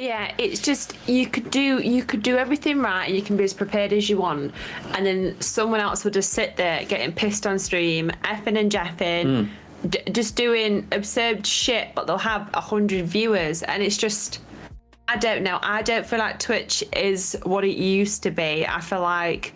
Yeah, it's just you could do everything right, and you can be as prepared as you want, and then someone else will just sit there getting pissed on stream, effing and jeffing, just doing absurd shit, but they'll have 100 viewers, and it's just, I don't know. I don't feel like Twitch is what it used to be. I feel like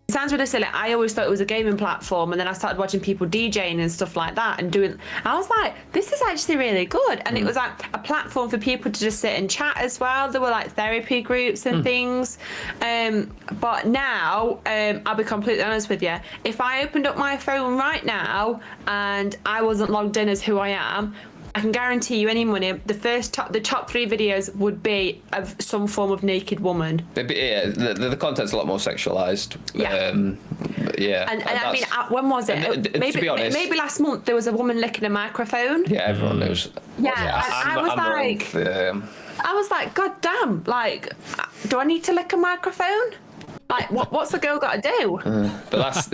it sounds really silly. I always thought it was a gaming platform, and then I started watching people DJing and stuff like that and doing. I was like, this is actually really good, and it was like a platform for people to just sit and chat as well. There were like therapy groups and things. But now, I'll be completely honest with you. If I opened up my phone right now and I wasn't logged in as who I am, I can guarantee you any money, the top 3 videos would be of some form of naked woman. Yeah, the content's a lot more sexualized. Yeah. And I mean, when was it? Maybe, to be honest, maybe last month there was a woman licking a microphone. Yeah, everyone knows. Yeah, I was like, God damn, like, do I need to lick a microphone? Like, what's the girl got to do? But that's,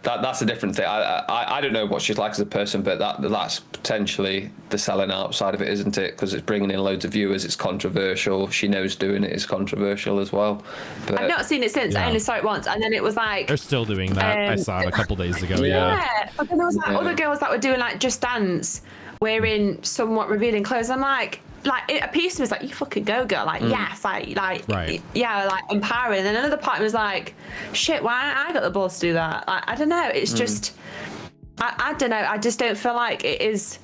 that's a different thing. I don't know what she's like as a person, but that's potentially the selling out side of it, isn't it? Because it's bringing in loads of viewers. It's controversial. She knows doing it is controversial as well. But I've not seen it since. I only saw it once, and then it was like they're still doing that. I saw it a couple days ago. Yeah, but then there was like other girls that were doing like Just Dance, wearing somewhat revealing clothes. I'm like a piece of me was like, you fucking go, girl, like yes, like right. Yeah, like empowering. And then another part was like, shit, why I got the balls to do that? Like, I don't know, it's just I don't know, I just don't feel like it is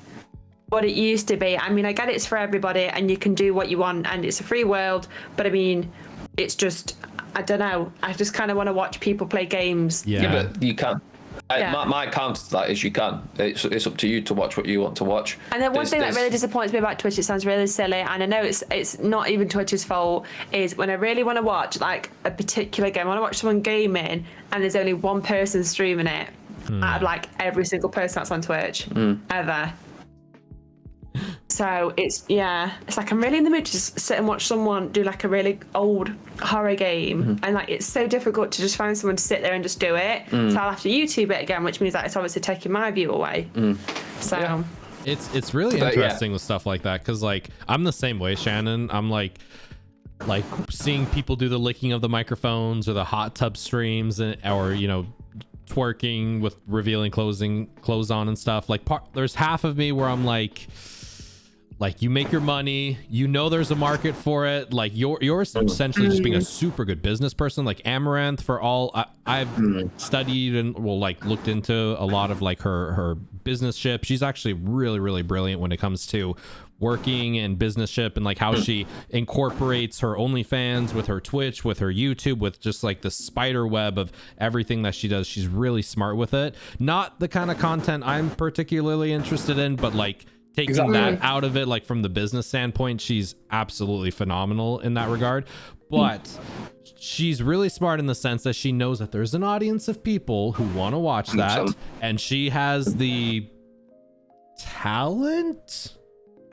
what it used to be. I mean, I get it's for everybody and you can do what you want and it's a free world, but I mean, it's just, I don't know, I just kind of want to watch people play games. Yeah, but you can't. My counter to that is you can. It's up to you to watch what you want to watch. And then one thing that really disappoints me about Twitch, it sounds really silly, and I know it's not even Twitch's fault, is when I really want to watch like a particular game, I want to watch someone gaming, and there's only one person streaming it out of like every single person that's on Twitch ever. So it's like I'm really in the mood to just sit and watch someone do like a really old horror game, and like it's so difficult to just find someone to sit there and just do it. So I'll have to YouTube it again, which means that it's obviously taking my view away. So it's really interesting with stuff like that, because like I'm the same way, Shannon. I'm like seeing people do the licking of the microphones or the hot tub streams, or twerking with revealing clothes on and stuff. Like there's half of me where I'm like you make your money, there's a market for it, like you're essentially just being a super good business person. Like Amaranth, for all I've studied and looked into a lot of like her business ship. She's actually really, really brilliant when it comes to working and business ship, and like how she incorporates her OnlyFans with her Twitch, with her YouTube, with just like the spider web of everything that she does. She's really smart with it. Not the kind of content I'm particularly interested in, but like taking that out of it, like from the business standpoint, she's absolutely phenomenal in that regard. But she's really smart in the sense that she knows that there's an audience of people who want to watch that, and she has the talent,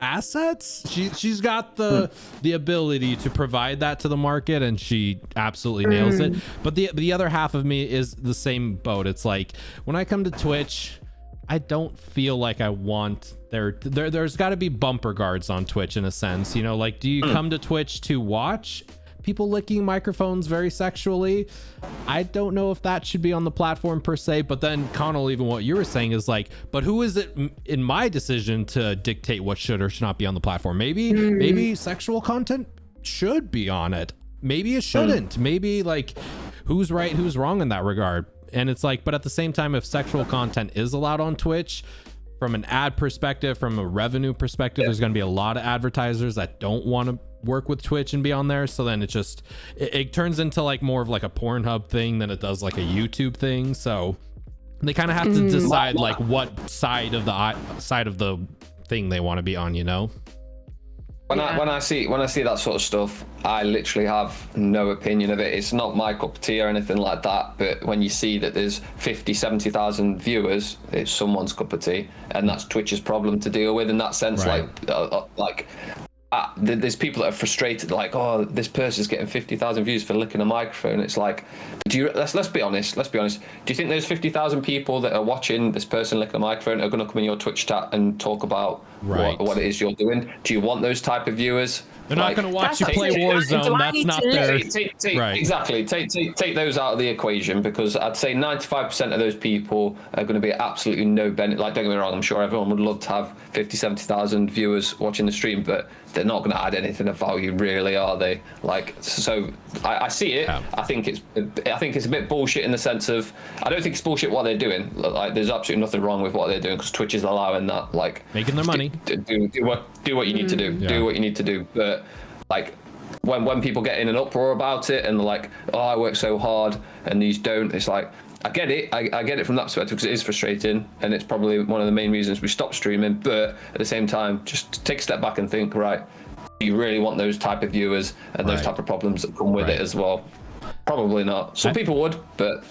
assets, she's got the ability to provide that to the market, and she absolutely nails it. But the other half of me is the same boat. It's like when I come to Twitch, I don't feel like I want there's got to be bumper guards on Twitch in a sense, like, do you come to Twitch to watch people licking microphones very sexually? I don't know if that should be on the platform per se. But then Connell, even what you were saying is like, but who is it in my decision to dictate what should or should not be on the platform? Maybe sexual content should be on it, maybe it shouldn't. Maybe like who's right, who's wrong in that regard. And it's like, but at the same time, if sexual content is allowed on Twitch, from an ad perspective, from a revenue perspective, there's going to be a lot of advertisers that don't want to work with Twitch and be on there. So then it turns into like more of like a Pornhub thing than it does like a YouTube thing. So they kind of have to decide like what side of the thing they want to be on, When I see that sort of stuff, I literally have no opinion of it. It's not my cup of tea or anything like that. But when you see that there's 50-70,000 viewers, it's someone's cup of tea, and that's Twitch's problem to deal with in that sense. Right. Like there's people that are frustrated, like, oh, this person's getting 50,000 views for licking a microphone. It's like, let's be honest. Do you think those 50,000 people that are watching this person lick a microphone are going to come in your Twitch chat and talk about what it is you're doing? Do you want those type of viewers? They're not going to watch you play Warzone. That's not their... Right. Exactly. Take those out of the equation, because I'd say 95% of those people are going to be absolutely no benefit. Like, don't get me wrong, I'm sure everyone would love to have 50, 70,000 viewers watching the stream, but they're not going to add anything of value, really, are they? Like, so I see it. Yeah. I think it's a bit bullshit in the sense of, I don't think it's bullshit what they're doing. Like, there's absolutely nothing wrong with what they're doing, because Twitch is allowing that, like, making their money. Do what you need to do. Yeah. Do what you need to do. But like, when people get in an uproar about it and they're like, oh, I work so hard and these don't, it's like, I get it. I get it from that perspective, because it is frustrating, and it's probably one of the main reasons we stopped streaming. But at the same time, just take a step back and think, right, do you really want those type of viewers and those type of problems that come with it as well? Probably not. Some people would, but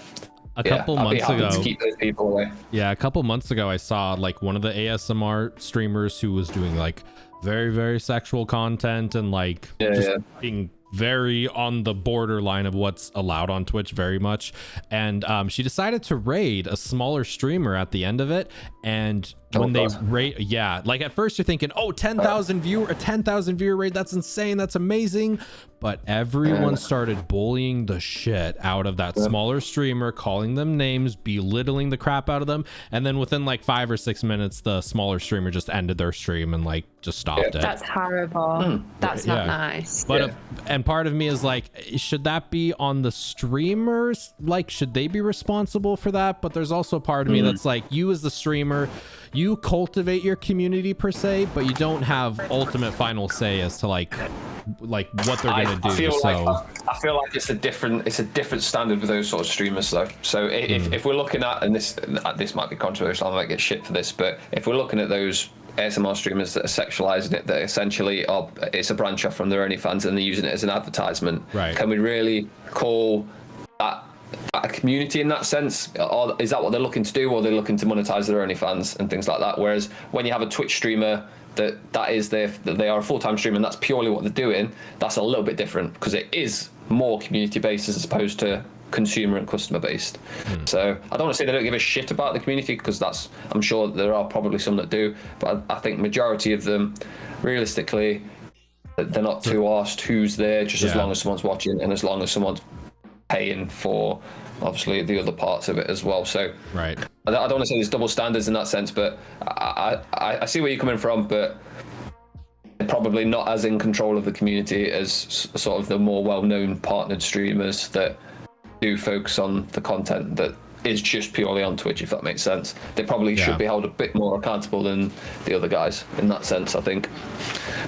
a couple months ago, to keep those people away. Yeah, a couple months ago, I saw like one of the ASMR streamers who was doing like very, very sexual content and like being very on the borderline of what's allowed on Twitch, very much. And she decided to raid a smaller streamer at the end of it. And when they raid, like at first you're thinking, oh, 10,000 viewer raid, that's insane, that's amazing. But everyone started bullying the shit out of that smaller streamer, calling them names, belittling the crap out of them. And then within like 5 or 6 minutes, the smaller streamer just ended their stream and like just stopped it. That's horrible. That's not nice. But and part of me is like, should that be on the streamers? Like, should they be responsible for that? But there's also part of me that's like, you as the streamer, you cultivate your community per se, but you don't have ultimate final say as to like what they're gonna do. I feel like it's a different standard with those sort of streamers though. So if we're looking at, and this might be controversial, I might get shit for this, but if we're looking at those ASMR streamers that are sexualizing it, that essentially it's a branch off from their OnlyFans and they're using it as an advertisement, can we really call that a community in that sense? Or is that what they're looking to do, or they're looking to monetize their OnlyFans and things like that? Whereas when you have a Twitch streamer that is they are a full-time streamer and that's purely what they're doing, that's a little bit different, because it is more community based as opposed to consumer and customer based. So I don't want to say they don't give a shit about the community, because I'm sure there are probably some that do, but I think majority of them, realistically, they're not too arsed who's there, just as long as someone's watching and as long as someone's paying for obviously the other parts of it as well. So I don't want to say there's double standards in that sense, but I see where you're coming from, but probably not as in control of the community as sort of the more well-known partnered streamers that do focus on the content that is just purely on Twitch, if that makes sense. They probably should be held a bit more accountable than the other guys in that sense, I think.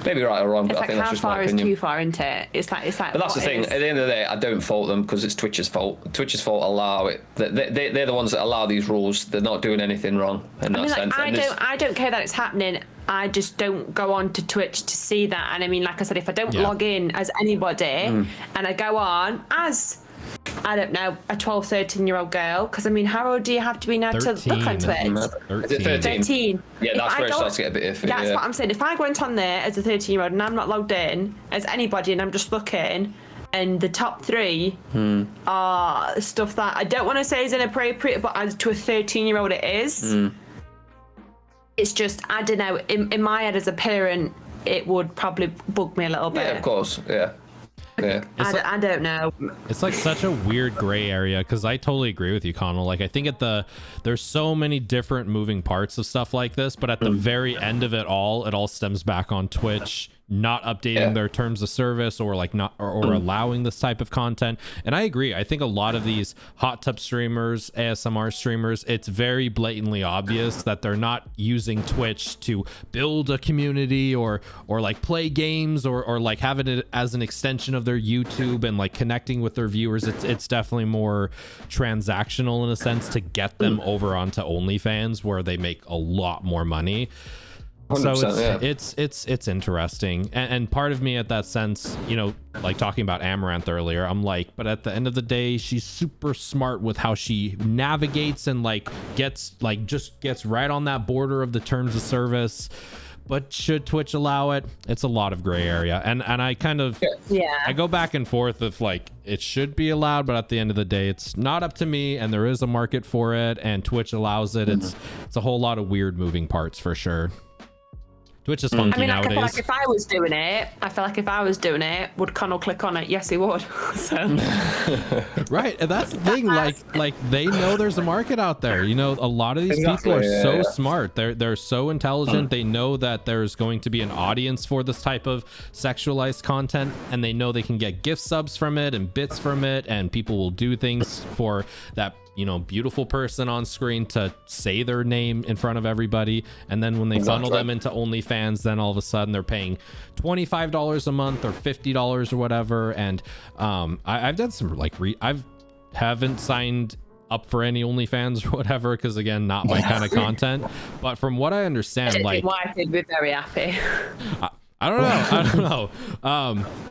Maybe right or wrong, but I think that's just my opinion. How far is too far into it? It's like. But that's the thing. At the end of the day, I don't fault them, because it's Twitch's fault. Twitch's fault allow it. They're the ones that allow these rules. They're not doing anything wrong in that sense. I don't care that it's happening. I just don't go on to Twitch to see that. And I mean, like I said, if I don't log in as anybody and I go on as, I don't know, a 12, 13-year-old girl, because I mean, how old do you have to be now 13, to look on Twitch? 13. Yeah, that's where it starts to get a bit iffy. That's what I'm saying. If I went on there as a 13-year-old and I'm not logged in as anybody and I'm just looking, and the top 3 are stuff that I don't want to say is inappropriate, but as to a 13-year-old it is. It's just, I don't know, in my head as a parent, it would probably bug me a little bit. Yeah, of course, yeah. I don't know. It's like such a weird gray area, because I totally agree with you, Connell. Like, I think there's so many different moving parts of stuff like this, but at the very end of it all stems back on Twitch not updating their terms of service, or like not or allowing this type of content. And I agree. I think a lot of these hot tub streamers, ASMR streamers, it's very blatantly obvious that they're not using Twitch to build a community or like play games or like having it as an extension of their YouTube and like connecting with their viewers. It's definitely more transactional in a sense to get them over onto OnlyFans, where they make a lot more money. So it's interesting, and part of me at that sense, you know, like talking about Amaranth earlier, I'm like, but at the end of the day, she's super smart with how she navigates and like gets right on that border of the terms of service. but should Twitch allow it? It's a lot of gray area, and I kind of I go back and forth of like it should be allowed, but at the end of the day, it's not up to me, and there is a market for it, and Twitch allows it. It's a whole lot of weird moving parts for sure. Twitch is funky nowadays. I feel like if I was doing it, would Connell click on it? Yes, he would. So. Right, and that's the thing. Like they know there's a market out there. You know, a lot of these people are so smart. They're so intelligent. They know that there's going to be an audience for this type of sexualized content, and they know they can get gift subs from it and bits from it, and people will do things for that, you know, beautiful person on screen to say their name in front of everybody, and then when they funnel them into OnlyFans, then all of a sudden they're paying $25 a month or $50 or whatever. And I've done some like haven't signed up for any OnlyFans or whatever, because again, not my kind of content, but from what I understand, like wife would be very happy. I don't know.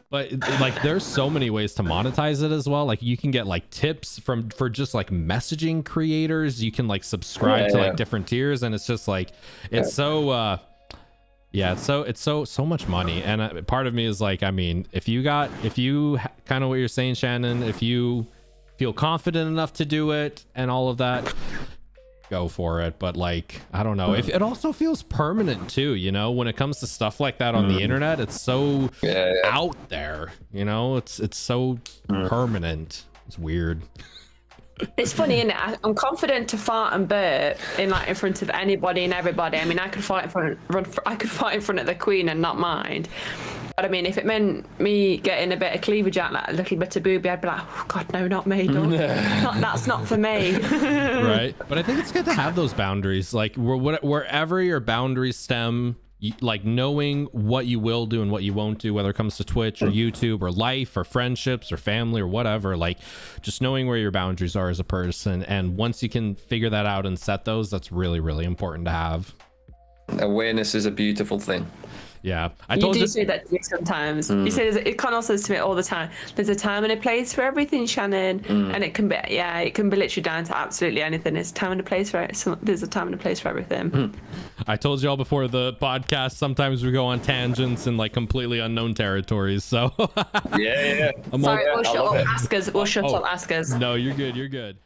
But like there's so many ways to monetize it as well. Like you can get like tips for just like messaging creators. You can like subscribe to like different tiers, and it's just like it's so it's so much money. And part of me is like, I mean, if you kind of what you're saying, Shannon, if you feel confident enough to do it and all of that, go for it. But like, I don't know, if it also feels permanent too, you know, when it comes to stuff like that on the internet, it's so out there, you know, it's so permanent. It's weird. It's funny, isn't it? I'm confident to fart and burp in front of anybody and everybody. I mean, I could fart in front of the Queen and not mind. But I mean, if it meant me getting a bit of cleavage out, like a little bit of boobie, I'd be like, oh God, no, not me. That's not for me. Right. But I think it's good to have those boundaries. Like wherever your boundaries stem, like knowing what you will do and what you won't do, whether it comes to Twitch or YouTube or life or friendships or family or whatever, like just knowing where your boundaries are as a person. And once you can figure that out and set those, that's really, really important to have. Awareness is a beautiful thing. Yeah, you do say that to me sometimes. You say Connell says to me all the time, there's a time and a place for everything, Shannon. And it can be literally down to absolutely anything. There's a time and a place for it. So there's a time and a place for everything. I told you all before the podcast, sometimes we go on tangents in like completely unknown territories. So yeah. Sorry, we'll shut up, ask us. No, you're good.